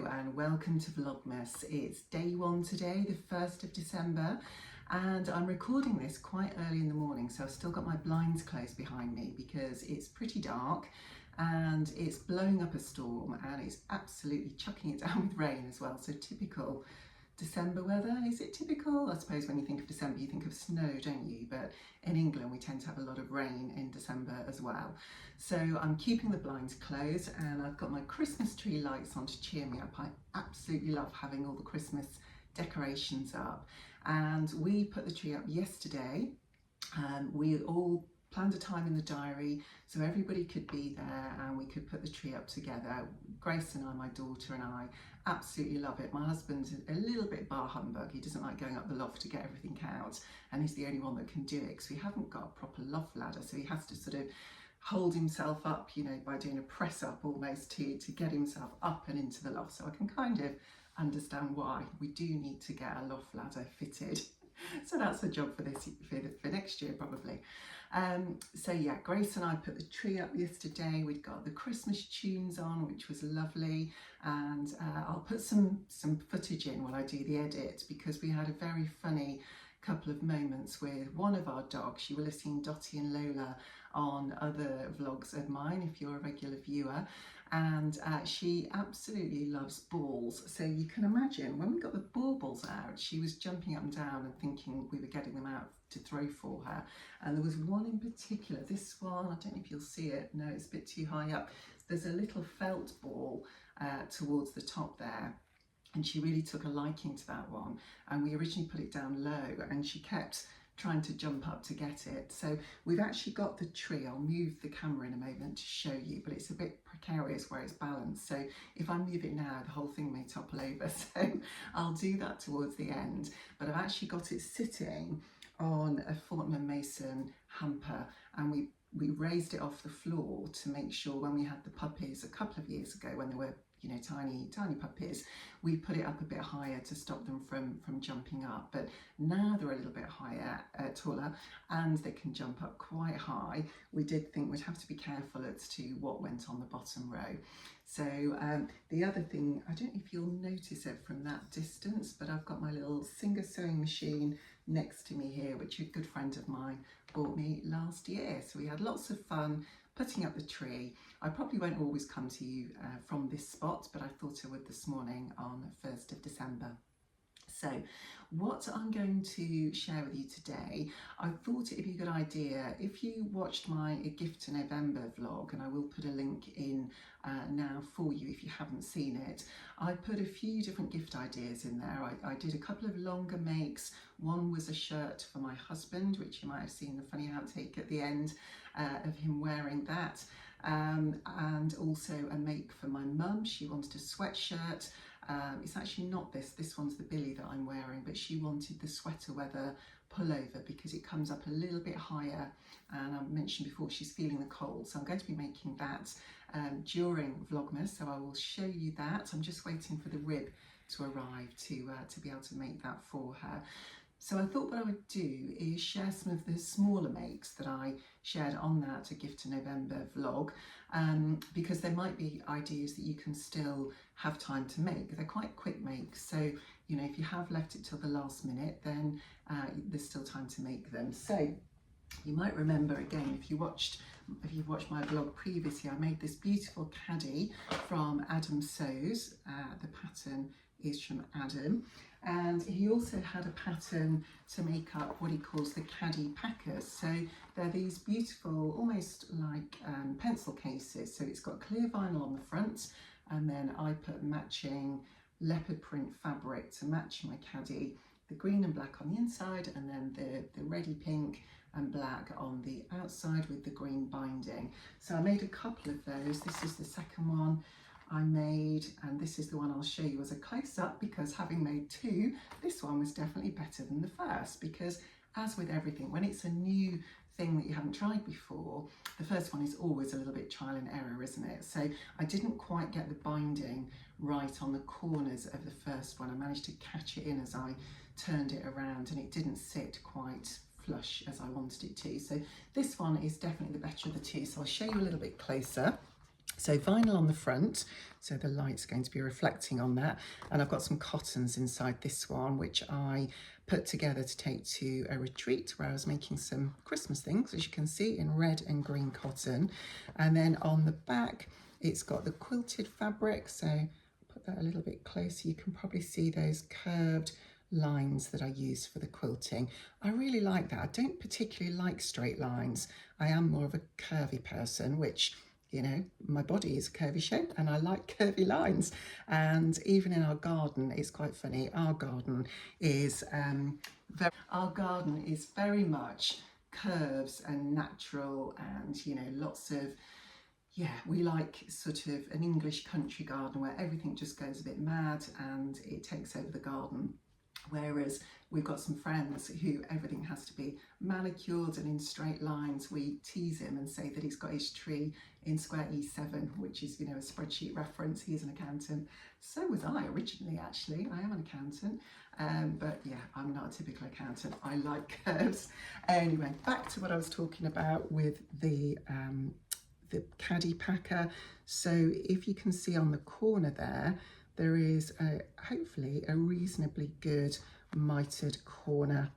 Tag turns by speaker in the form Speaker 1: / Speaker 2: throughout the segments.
Speaker 1: and welcome to Vlogmas. It's day one today, the 1st of December, and I'm recording this quite early in the morning, so I've still got my blinds closed behind me because it's pretty dark and it's blowing up a storm and it's absolutely chucking it down with rain as well. So typical December weather. Is it typical? I suppose when you think of December you think of snow, don't you? But in England we tend to have a lot of rain in December as well. So I'm keeping the blinds closed and I've got my Christmas tree lights on to cheer me up. I absolutely love having all the Christmas decorations up, and we put the tree up yesterday. We all planned a time in the diary so everybody could be there and we could put the tree up together. Grace and I, my daughter and I, absolutely love it. My husband's a little bit bar humbug. He doesn't like going up the loft to get everything out, and he's the only one that can do it because we haven't got a proper loft ladder, so he has to sort of hold himself up, you know, by doing a press up almost to get himself up and into the loft. So I can kind of understand why we do need to get a loft ladder fitted. So that's a job for next year probably. So yeah, Grace and I put the tree up yesterday. We'd got the Christmas tunes on, which was lovely, and I'll put some footage in when I do the edit because we had a very funny couple of moments with one of our dogs. You will have seen Dottie and Lola on other vlogs of mine if you're a regular viewer, and she absolutely loves balls. So you can imagine when we got the baubles out, she was jumping up and down and thinking we were getting them out to throw for her. And there was one in particular, this one, I don't know if you'll see it, no, it's a bit too high up. There's a little felt ball towards the top there, and she really took a liking to that one, and we originally put it down low and she kept trying to jump up to get it. So we've actually got the tree. I'll move the camera in a moment to show you, but it's a bit precarious where it's balanced, so if I move it now the whole thing may topple over, so I'll do that towards the end. But I've actually got it sitting on a Fortnum Mason hamper, and we raised it off the floor to make sure when we had the puppies a couple of years ago, when they were, you know, tiny puppies, we put it up a bit higher to stop them from jumping up. But now they're a little bit higher, taller, and they can jump up quite high. We did think we'd have to be careful as to what went on the bottom row. So the other thing, I don't know if you'll notice it from that distance, but I've got my little Singer sewing machine next to me here, which a good friend of mine bought me last year. So we had lots of fun putting up the tree. I probably won't always come to you from this spot, but I thought I would this morning on the 1st of December. So what I'm going to share with you today, I thought it'd be a good idea if you watched my Gift to November vlog, and I will put a link in now for you if you haven't seen it. I put a few different gift ideas in there. I did a couple of longer makes. One was a shirt for my husband, which you might have seen the funny outtake at the end of him wearing that, and also a make for my mum. She wanted a sweatshirt. It's actually not this one's the Billy that I'm wearing, but she wanted the sweater weather pullover because it comes up a little bit higher, and I mentioned before she's feeling the cold, so I'm going to be making that during Vlogmas, so I will show you that. I'm just waiting for the rib to arrive to be able to make that for her. So I thought what I would do is share some of the smaller makes that I shared on that A Gift to November vlog, because there might be ideas that you can still have time to make. They're quite quick makes, so you know, if you have left it till the last minute, then there's still time to make them. So you might remember, again, if you've watched my vlog previously, I made this beautiful caddy from Adam Sews. The pattern is from Adam, and he also had a pattern to make up what he calls the Caddy Packers. So they're these beautiful, almost like pencil cases. So it's got clear vinyl on the front, and then I put matching leopard print fabric to match my caddy, the green and black on the inside, and then the reddy pink and black on the outside with the green binding. So I made a couple of those. This is the second one I made, and this is the one I'll show you as a close-up, because having made two, this one was definitely better than the first, because as with everything, when it's a new thing that you haven't tried before, the first one is always a little bit trial and error, isn't it? So I didn't quite get the binding right on the corners of the first one. I managed to catch it in as I turned it around, and it didn't sit quite flush as I wanted it to. So this one is definitely the better of the two, so I'll show you a little bit closer. So vinyl on the front, so the light's going to be reflecting on that. And I've got some cottons inside this one, which I put together to take to a retreat where I was making some Christmas things, as you can see, in red and green cotton. And then on the back, it's got the quilted fabric. So I'll put that a little bit closer. You can probably see those curved lines that I use for the quilting. I really like that. I don't particularly like straight lines. I am more of a curvy person, which, you know, my body is a curvy shape and I like curvy lines. And even in our garden, it's quite funny. Our garden is very much curves and natural, and, you know, lots of, yeah, we like sort of an English country garden where everything just goes a bit mad and it takes over the garden. Whereas we've got some friends who everything has to be manicured and in straight lines. We tease him and say that he's got his tree in square E7, which is, you know, a spreadsheet reference. He is an accountant. So was I originally, actually. I am an accountant. But yeah, I'm not a typical accountant. I like curves. Anyway, back to what I was talking about with the Caddy Packer. So if you can see on the corner there is hopefully a reasonably good mitered corner.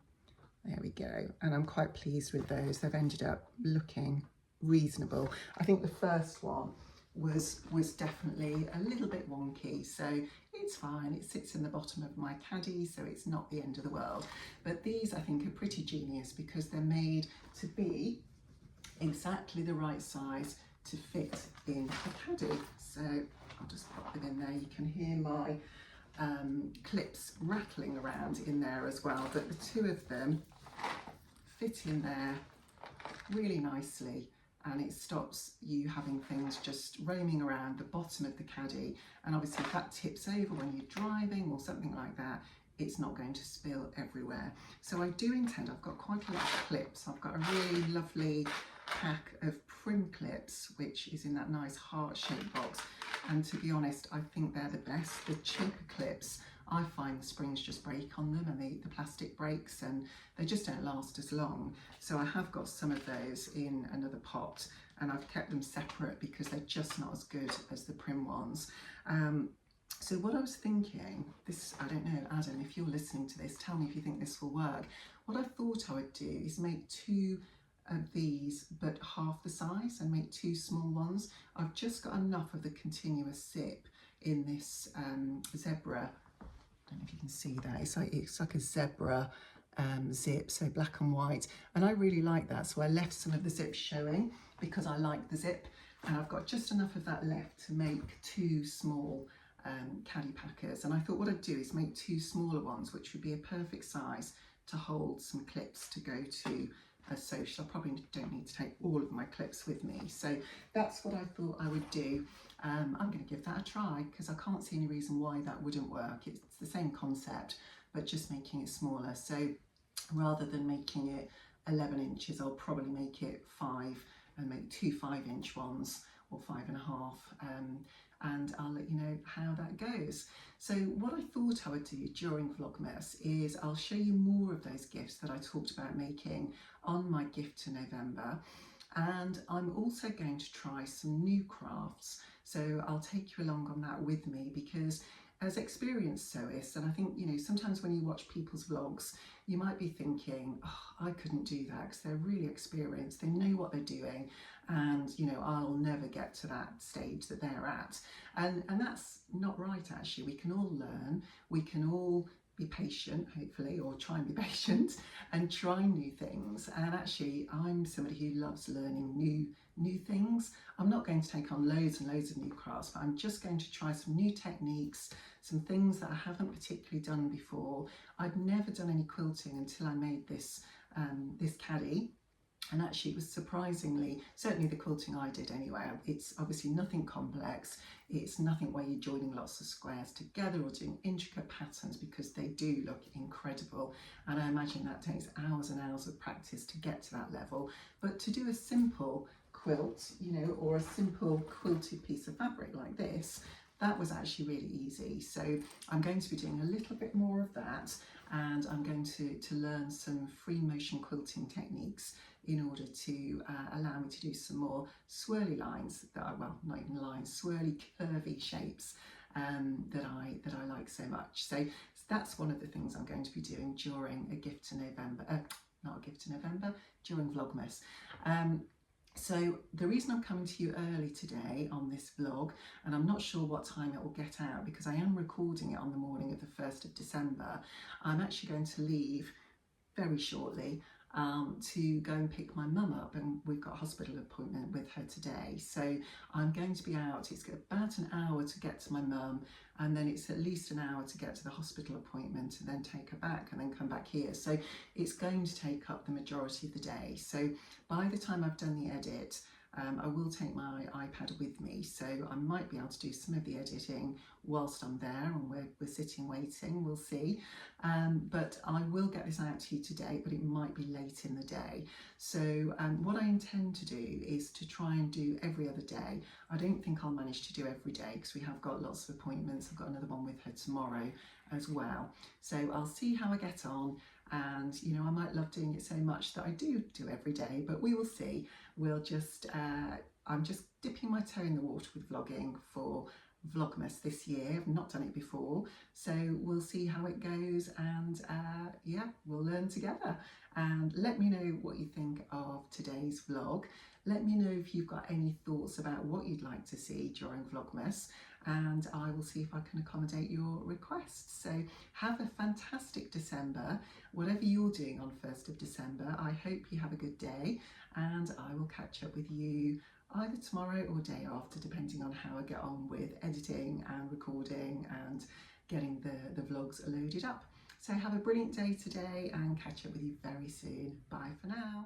Speaker 1: There we go. And I'm quite pleased with those. They've ended up looking reasonable. I think the first one was definitely a little bit wonky, so it's fine. It sits in the bottom of my caddy, so it's not the end of the world. But these, I think, are pretty genius because they're made to be exactly the right size to fit in a caddy. So I'll just pop them in there. You can hear my clips rattling around in there as well, but the two of them fit in there really nicely, and it stops you having things just roaming around the bottom of the caddy. And obviously if that tips over when you're driving or something like that, it's not going to spill everywhere. So I do intend, I've got quite a lot of clips. I've got a really lovely pack of prim clips, which is in that nice heart-shaped box. And to be honest, I think they're the best. The cheaper clips, I find the springs just break on them and the plastic breaks and they just don't last as long. So I have got some of those in another pot and I've kept them separate because they're just not as good as the prim ones. So what I was thinking, this, I don't know, Adam, if you're listening to this, tell me if you think this will work. What I thought I would do is make two of these but half the size and make two small ones. I've just got enough of the continuous zip in this zebra. I don't know if you can see that. It's like a zebra zip, so black and white, and I really like that, so I left some of the zip showing because I like the zip, and I've got just enough of that left to make two small Caddy Packers. And I thought what I'd do is make two smaller ones, which would be a perfect size to hold some clips to go to a social. I probably don't need to take all of my clips with me, so that's what I thought I would do. I'm going to give that a try because I can't see any reason why that wouldn't work. It's the same concept but just making it smaller. So rather than making it 11 inches, I'll probably make it 5 and make two 5-inch ones or 5.5, and I'll let you know how that goes. So what I thought I would do during Vlogmas is I'll show you more of those gifts that I talked about making on my gift to November, and I'm also going to try some new crafts. So I'll take you along on that with me because as experienced sewists, and I think, you know, sometimes when you watch people's vlogs, you might be thinking, oh, I couldn't do that because they're really experienced, they know what they're doing, and, you know, I'll never get to that stage that they're at. And that's not right, actually. We can all learn, we can all be patient, hopefully, or try and be patient and try new things. And actually, I'm somebody who loves learning new things. I'm not going to take on loads and loads of new crafts, but I'm just going to try some new techniques, some things that I haven't particularly done before. I'd never done any quilting until I made this this caddy. And actually it was surprisingly, certainly the quilting I did anyway, it's obviously nothing complex, it's nothing where you're joining lots of squares together or doing intricate patterns, because they do look incredible, and I imagine that takes hours and hours of practice to get to that level. But to do a simple quilt, you know, or a simple quilted piece of fabric like this, that was actually really easy. So I'm going to be doing a little bit more of that, and I'm going to learn some free motion quilting techniques in order to allow me to do some more swirly lines that are, well, not even lines, swirly curvy shapes that I like so much. So that's one of the things I'm going to be doing during a gift to November, not a gift to November, during Vlogmas. So the reason I'm coming to you early today on this vlog, and I'm not sure what time it will get out because I am recording it on the morning of the 1st of December, I'm actually going to leave very shortly to go and pick my mum up, and we've got a hospital appointment with her today. So I'm going to be out, it's about an hour to get to my mum, and then it's at least an hour to get to the hospital appointment and then take her back and then come back here. So it's going to take up the majority of the day. So by the time I've done the edit, I will take my iPad with me, so I might be able to do some of the editing whilst I'm there and we're sitting waiting, we'll see. But I will get this out to you today, but it might be late in the day. So what I intend to do is to try and do every other day. I don't think I'll manage to do every day because we have got lots of appointments. I've got another one with her tomorrow as well. So I'll see how I get on. And you know, I might love doing it so much that I do every day, but we will see. We'll just I'm just dipping my toe in the water with vlogging for Vlogmas this year. I've not done it before, so we'll see how it goes, and yeah, we'll learn together. And let me know what you think of today's vlog. Let me know if you've got any thoughts about what you'd like to see during Vlogmas, and I will see if I can accommodate your requests. So have a fantastic December. Whatever you're doing on 1st of December, I hope you have a good day, and I will catch up with you either tomorrow or day after, depending on how I get on with editing and recording and getting the vlogs loaded up. So have a brilliant day today and catch up with you very soon. Bye for now.